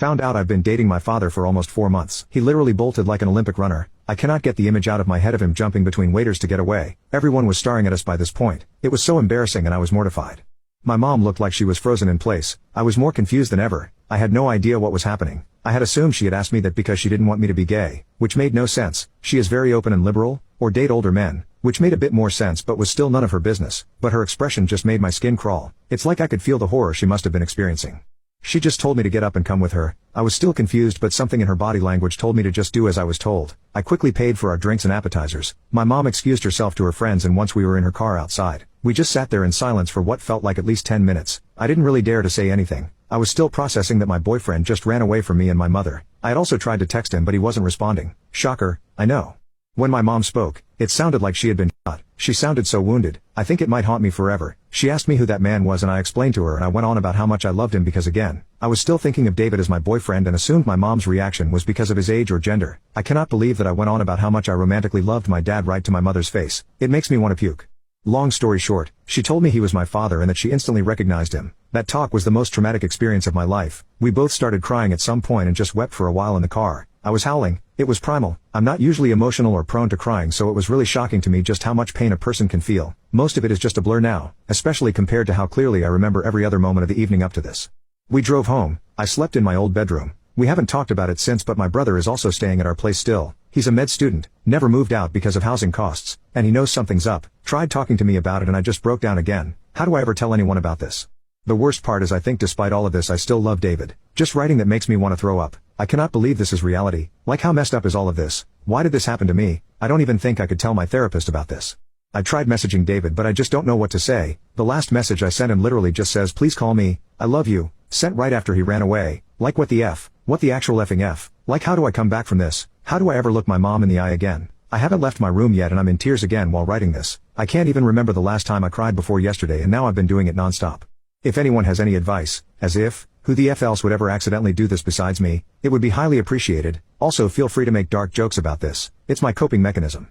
Found out I've been dating my father for almost 4 months. He literally bolted like an Olympic runner. I cannot get the image out of my head of him jumping between waiters to get away. Everyone was staring at us by this point. It was so embarrassing and I was mortified. My mom looked like she was frozen in place. I was more confused than ever. I had no idea what was happening. I had assumed she had asked me that because she didn't want me to be gay, which made no sense. She is very open and liberal, or date older men, which made a bit more sense but was still none of her business. But her expression just made my skin crawl. It's like I could feel the horror she must have been experiencing. She just told me to get up and come with her. I was still confused but something in her body language told me to just do as I was told. I quickly paid for our drinks and appetizers. My mom excused herself to her friends and once we were in her car outside, we just sat there in silence for what felt like at least 10 minutes. I didn't really dare to say anything. I was still processing that my boyfriend just ran away from me and my mother. I had also tried to text him but he wasn't responding. Shocker, I know. When my mom spoke, it sounded like she had been shot. She sounded so wounded. I think it might haunt me forever. She asked me who that man was and I explained to her and I went on about how much I loved him because again, I was still thinking of David as my boyfriend and assumed my mom's reaction was because of his age or gender. I cannot believe that I went on about how much I romantically loved my dad right to my mother's face. It makes me want to puke. Long story short, she told me he was my father and that she instantly recognized him. That talk was the most traumatic experience of my life. We both started crying at some point and just wept for a while in the car. I was howling. It was primal. I'm not usually emotional or prone to crying so it was really shocking to me just how much pain a person can feel. Most of it is just a blur now, especially compared to how clearly I remember every other moment of the evening up to this. We drove home. I slept in my old bedroom. We haven't talked about it since but my brother is also staying at our place still. He's a med student, never moved out because of housing costs, and he knows something's up. Tried talking to me about it and I just broke down again. How do I ever tell anyone about this? The worst part is I think despite all of this I still love David. Just writing that makes me want to throw up. I cannot believe this is reality. Like how messed up is all of this? Why did this happen to me? I don't even think I could tell my therapist about this. I tried messaging David but I just don't know what to say. The last message I sent him literally just says please call me, I love you, sent right after he ran away. Like what the F? What the actual effing F? Like how do I come back from this? How do I ever look my mom in the eye again? I haven't left my room yet and I'm in tears again while writing this. I can't even remember the last time I cried before yesterday and now I've been doing it nonstop. If anyone has any advice, as if, who the F else would ever accidentally do this besides me, it would be highly appreciated. Also feel free to make dark jokes about this. It's my coping mechanism.